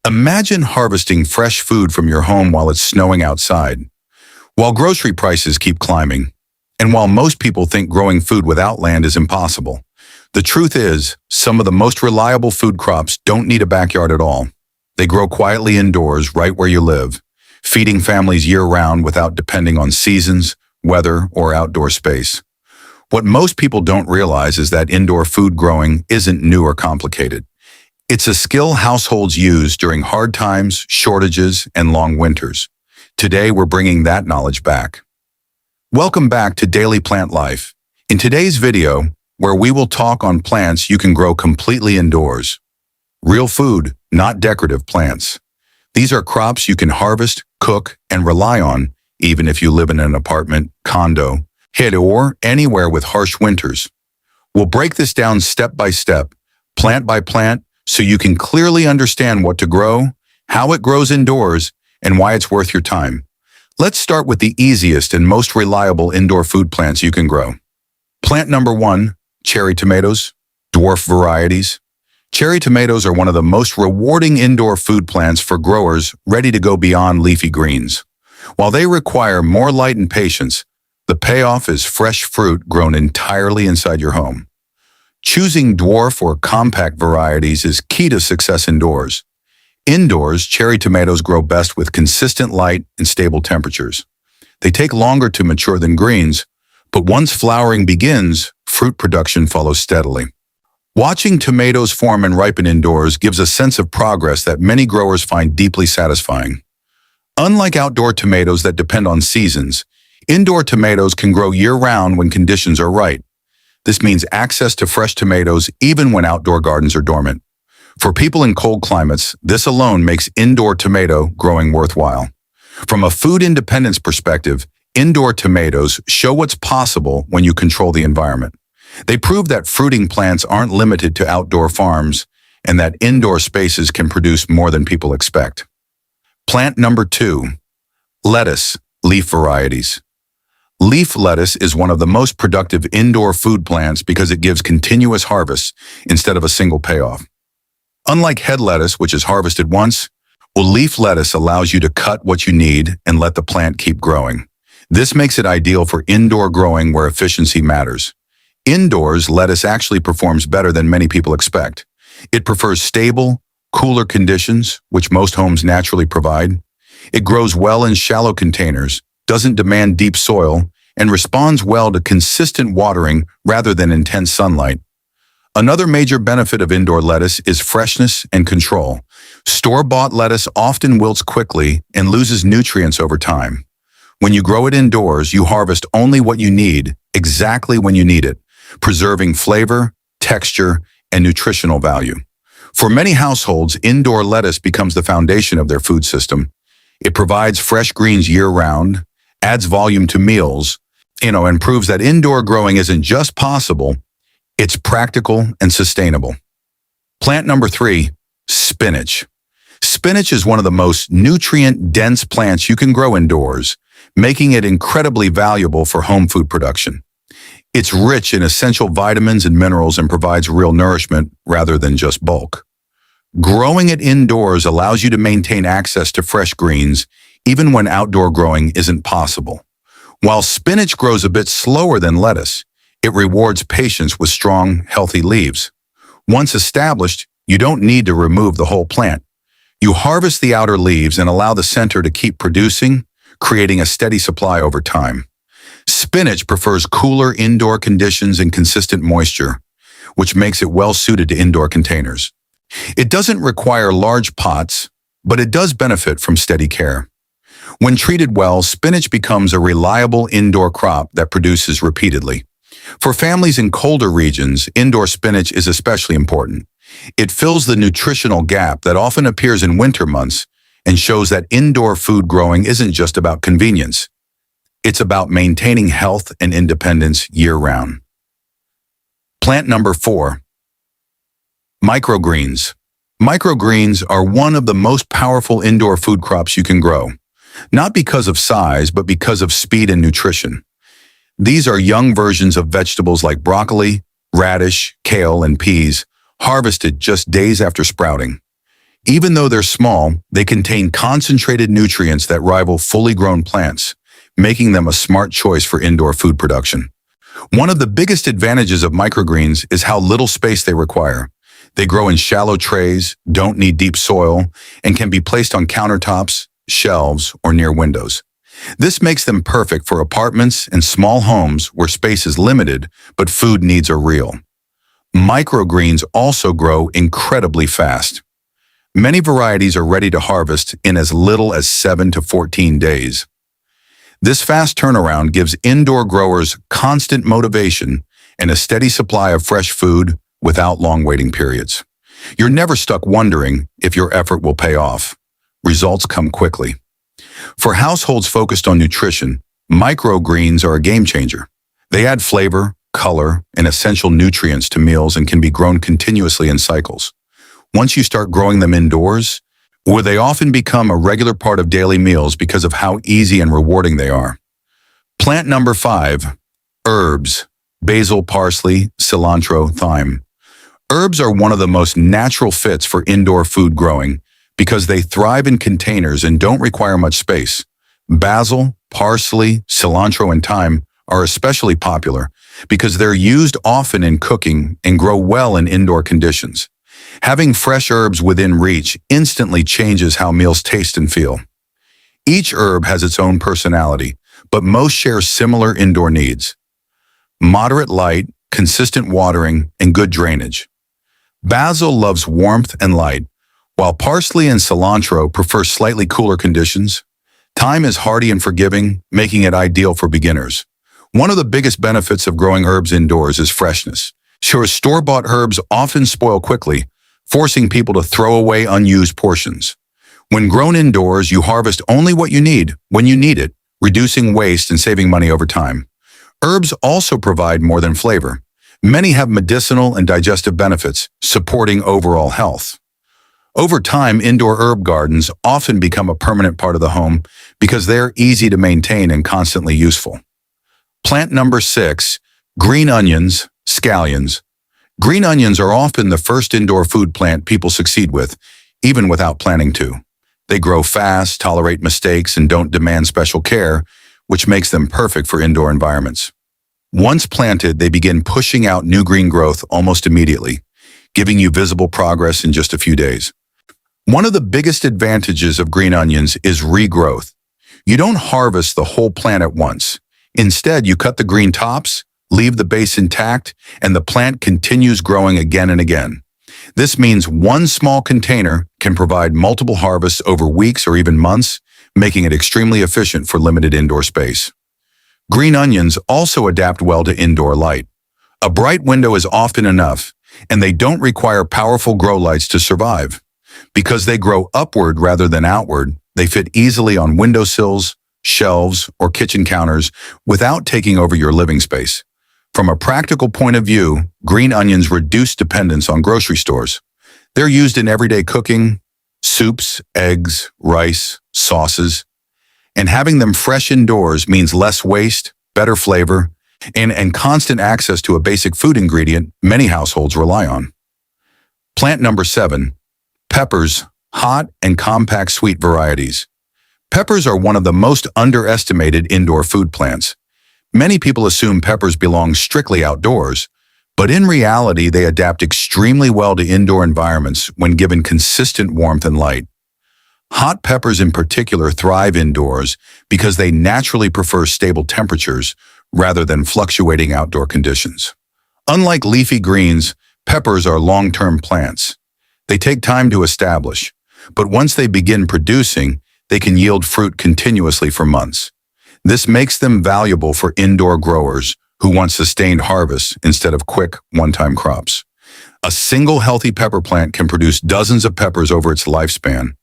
Imagine harvesting fresh food from your home while it's snowing outside, while grocery prices keep climbing, and while most people think growing food without land is impossible. The truth is, some of the most reliable food crops don't need a backyard at all. They grow quietly indoors right where you live, feeding families year-round without depending on seasons, weather, or outdoor space. What most people don't realize is that indoor food growing isn't new or complicated. It's a skill households use during hard times, shortages, and long winters. Today, we're bringing that knowledge back. Welcome back to Daily Plant Life. In today's video, where we will talk on plants you can grow completely indoors. Real food, not decorative plants. These are crops you can harvest, cook, and rely on, even if you live in an apartment, condo, hid, or anywhere with harsh winters. We'll break this down step by step, plant by plant, so you can clearly understand what to grow, how it grows indoors, and why it's worth your time. Let's start with the easiest and most reliable indoor food plants you can grow. Plant number 1, cherry tomatoes, dwarf varieties. Cherry tomatoes are one of the most rewarding indoor food plants for growers ready to go beyond leafy greens. While they require more light and patience, the payoff is fresh fruit grown entirely inside your home. Choosing dwarf or compact varieties is key to success indoors. Indoors, cherry tomatoes grow best with consistent light and stable temperatures. They take longer to mature than greens, but once flowering begins, fruit production follows steadily. Watching tomatoes form and ripen indoors gives a sense of progress that many growers find deeply satisfying. Unlike outdoor tomatoes that depend on seasons, indoor tomatoes can grow year-round when conditions are right. This means access to fresh tomatoes even when outdoor gardens are dormant. For people in cold climates, this alone makes indoor tomato growing worthwhile. From a food independence perspective, indoor tomatoes show what's possible when you control the environment. They prove that fruiting plants aren't limited to outdoor farms and that indoor spaces can produce more than people expect. Plant number 2, lettuce, leaf varieties. Leaf lettuce is one of the most productive indoor food plants because it gives continuous harvests instead of a single payoff. Unlike head lettuce, which is harvested once, leaf lettuce allows you to cut what you need and let the plant keep growing. This makes it ideal for indoor growing where efficiency matters. Indoors, lettuce actually performs better than many people expect. It prefers stable, cooler conditions, which most homes naturally provide. It grows well in shallow containers, doesn't demand deep soil, and responds well to consistent watering rather than intense sunlight. Another major benefit of indoor lettuce is freshness and control. Store-bought lettuce often wilts quickly and loses nutrients over time. When you grow it indoors, you harvest only what you need, exactly when you need it, preserving flavor, texture, and nutritional value. For many households, indoor lettuce becomes the foundation of their food system. It provides fresh greens year-round, adds volume to meals, and proves that indoor growing isn't just possible, it's practical and sustainable. Plant number 3, spinach. Spinach is one of the most nutrient-dense plants you can grow indoors, making it incredibly valuable for home food production. It's rich in essential vitamins and minerals and provides real nourishment rather than just bulk. Growing it indoors allows you to maintain access to fresh greens even when outdoor growing isn't possible. While spinach grows a bit slower than lettuce, it rewards patience with strong, healthy leaves. Once established, you don't need to remove the whole plant. You harvest the outer leaves and allow the center to keep producing, creating a steady supply over time. Spinach prefers cooler indoor conditions and consistent moisture, which makes it well suited to indoor containers. It doesn't require large pots, but it does benefit from steady care. When treated well, spinach becomes a reliable indoor crop that produces repeatedly. For families in colder regions, indoor spinach is especially important. It fills the nutritional gap that often appears in winter months and shows that indoor food growing isn't just about convenience. It's about maintaining health and independence year-round. Plant number 4, microgreens. Microgreens are one of the most powerful indoor food crops you can grow, not because of size, but because of speed and nutrition. These are young versions of vegetables like broccoli, radish, kale, and peas, harvested just days after sprouting. Even though they're small, they contain concentrated nutrients that rival fully grown plants, making them a smart choice for indoor food production. One of the biggest advantages of microgreens is how little space they require. They grow in shallow trays, don't need deep soil, and can be placed on countertops, shelves, or near windows. This makes them perfect for apartments and small homes where space is limited, but food needs are real. Microgreens also grow incredibly fast. Many varieties are ready to harvest in as little as 7 to 14 days. This fast turnaround gives indoor growers constant motivation and a steady supply of fresh food without long waiting periods. You're never stuck wondering if your effort will pay off. Results come quickly. For households focused on nutrition, microgreens are a game changer. They add flavor, color, and essential nutrients to meals and can be grown continuously in cycles. Once you start growing them indoors, where they often become a regular part of daily meals because of how easy and rewarding they are. Plant number 5, herbs, basil, parsley, cilantro, thyme. Herbs are one of the most natural fits for indoor food growing because they thrive in containers and don't require much space. Basil, parsley, cilantro, and thyme are especially popular because they're used often in cooking and grow well in indoor conditions. Having fresh herbs within reach instantly changes how meals taste and feel. Each herb has its own personality, but most share similar indoor needs. Moderate light, consistent watering, and good drainage. Basil loves warmth and light, while parsley and cilantro prefer slightly cooler conditions. Thyme is hardy and forgiving, making it ideal for beginners. One of the biggest benefits of growing herbs indoors is freshness. Sure, store-bought herbs often spoil quickly, forcing people to throw away unused portions. When grown indoors, you harvest only what you need, when you need it, reducing waste and saving money over time. Herbs also provide more than flavor. Many have medicinal and digestive benefits, supporting overall health. Over time, indoor herb gardens often become a permanent part of the home because they're easy to maintain and constantly useful. Plant number 6, green onions, scallions. Green onions are often the first indoor food plant people succeed with, even without planning to. They grow fast, tolerate mistakes, and don't demand special care, which makes them perfect for indoor environments. Once planted, they begin pushing out new green growth almost immediately, giving you visible progress in just a few days. One of the biggest advantages of green onions is regrowth. You don't harvest the whole plant at once. Instead, you cut the green tops, leave the base intact, and the plant continues growing again and again. This means one small container can provide multiple harvests over weeks or even months, making it extremely efficient for limited indoor space. Green onions also adapt well to indoor light. A bright window is often enough, and they don't require powerful grow lights to survive. Because they grow upward rather than outward, they fit easily on windowsills, shelves, or kitchen counters without taking over your living space. From a practical point of view, green onions reduce dependence on grocery stores. They're used in everyday cooking, soups, eggs, rice, sauces, and having them fresh indoors means less waste, better flavor, and constant access to a basic food ingredient many households rely on. Plant number 7, peppers, hot and compact sweet varieties. Peppers are one of the most underestimated indoor food plants. Many people assume peppers belong strictly outdoors, but in reality, they adapt extremely well to indoor environments when given consistent warmth and light. Hot peppers in particular thrive indoors because they naturally prefer stable temperatures rather than fluctuating outdoor conditions. Unlike leafy greens, peppers are long-term plants. They take time to establish, but once they begin producing, they can yield fruit continuously for months. This makes them valuable for indoor growers who want sustained harvests instead of quick, one-time crops. A single healthy pepper plant can produce dozens of peppers over its lifespan.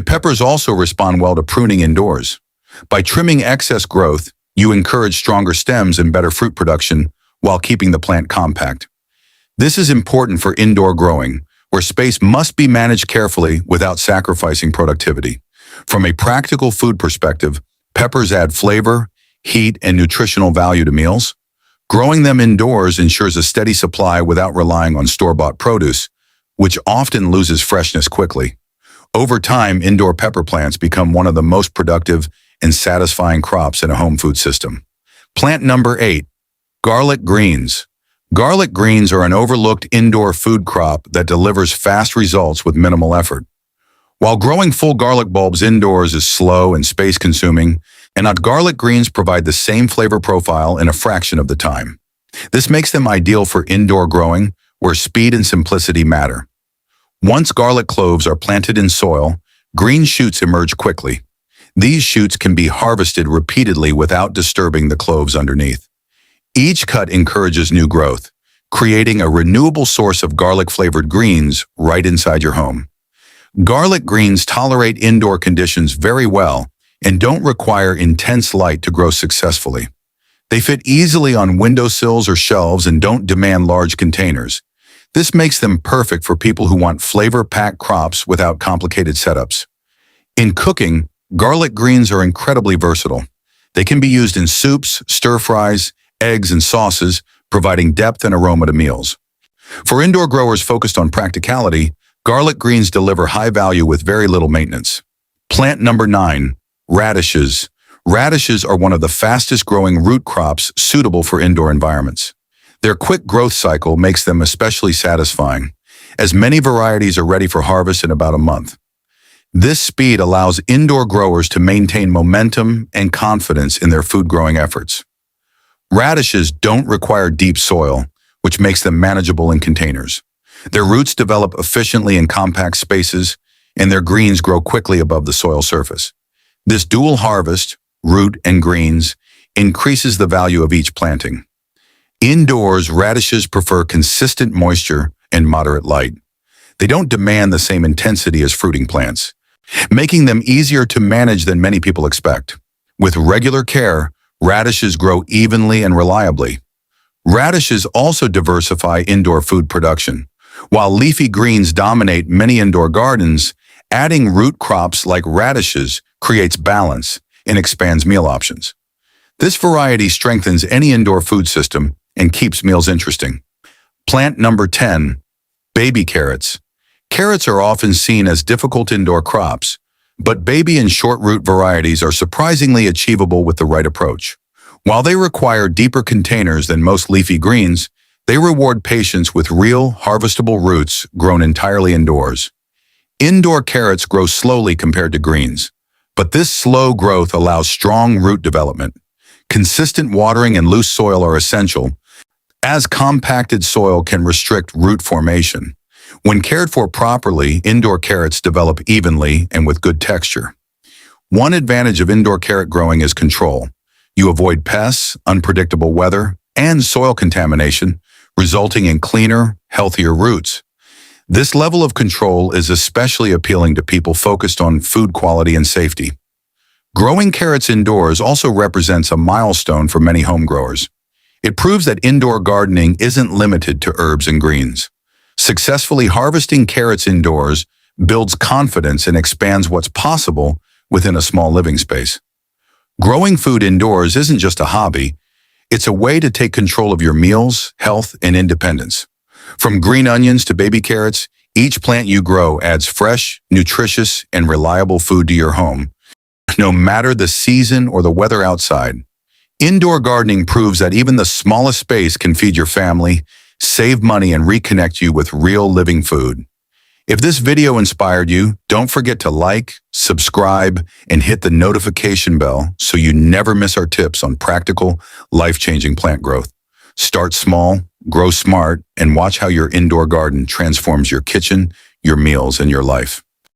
Peppers also respond well to pruning indoors. By trimming excess growth, you encourage stronger stems and better fruit production while keeping the plant compact. This is important for indoor growing, where space must be managed carefully without sacrificing productivity. From a practical food perspective, peppers add flavor, heat, and nutritional value to meals. Growing them indoors ensures a steady supply without relying on store-bought produce, which often loses freshness quickly. Over time, indoor pepper plants become one of the most productive and satisfying crops in a home food system. Plant number 8, garlic greens. Garlic greens are an overlooked indoor food crop that delivers fast results with minimal effort. While growing full garlic bulbs indoors is slow and space-consuming, and garlic greens provide the same flavor profile in a fraction of the time. This makes them ideal for indoor growing, where speed and simplicity matter. Once garlic cloves are planted in soil, green shoots emerge quickly. These shoots can be harvested repeatedly without disturbing the cloves underneath. Each cut encourages new growth, creating a renewable source of garlic-flavored greens right inside your home. Garlic greens tolerate indoor conditions very well and don't require intense light to grow successfully. They fit easily on windowsills or shelves and don't demand large containers. This makes them perfect for people who want flavor-packed crops without complicated setups. In cooking, garlic greens are incredibly versatile. They can be used in soups, stir-fries, eggs, and sauces, providing depth and aroma to meals. For indoor growers focused on practicality, garlic greens deliver high value with very little maintenance. Plant number 9, radishes. Radishes are one of the fastest-growing root crops suitable for indoor environments. Their quick growth cycle makes them especially satisfying, as many varieties are ready for harvest in about a month. This speed allows indoor growers to maintain momentum and confidence in their food-growing efforts. Radishes don't require deep soil, which makes them manageable in containers. Their roots develop efficiently in compact spaces, and their greens grow quickly above the soil surface. This dual harvest, root and greens, increases the value of each planting. Indoors, radishes prefer consistent moisture and moderate light. They don't demand the same intensity as fruiting plants, making them easier to manage than many people expect. With regular care, radishes grow evenly and reliably. Radishes also diversify indoor food production. While leafy greens dominate many indoor gardens, adding root crops like radishes creates balance and expands meal options. This variety strengthens any indoor food system and keeps meals interesting. Plant number 10, baby carrots. Carrots are often seen as difficult indoor crops, but baby and short root varieties are surprisingly achievable with the right approach. While they require deeper containers than most leafy greens, they reward patience with real, harvestable roots grown entirely indoors. Indoor carrots grow slowly compared to greens, but this slow growth allows strong root development. Consistent watering and loose soil are essential, as compacted soil can restrict root formation. When cared for properly, indoor carrots develop evenly and with good texture. One advantage of indoor carrot growing is control. You avoid pests, unpredictable weather, and soil contamination, resulting in cleaner, healthier roots. This level of control is especially appealing to people focused on food quality and safety. Growing carrots indoors also represents a milestone for many home growers. It proves that indoor gardening isn't limited to herbs and greens. Successfully harvesting carrots indoors builds confidence and expands what's possible within a small living space. Growing food indoors isn't just a hobby, it's a way to take control of your meals, health, and independence. From green onions to baby carrots, each plant you grow adds fresh, nutritious, and reliable food to your home, no matter the season or the weather outside. Indoor gardening proves that even the smallest space can feed your family, save money, and reconnect you with real living food. If this video inspired you, don't forget to like, subscribe, and hit the notification bell so you never miss our tips on practical, life-changing plant growth. Start small, grow smart, and watch how your indoor garden transforms your kitchen, your meals, and your life.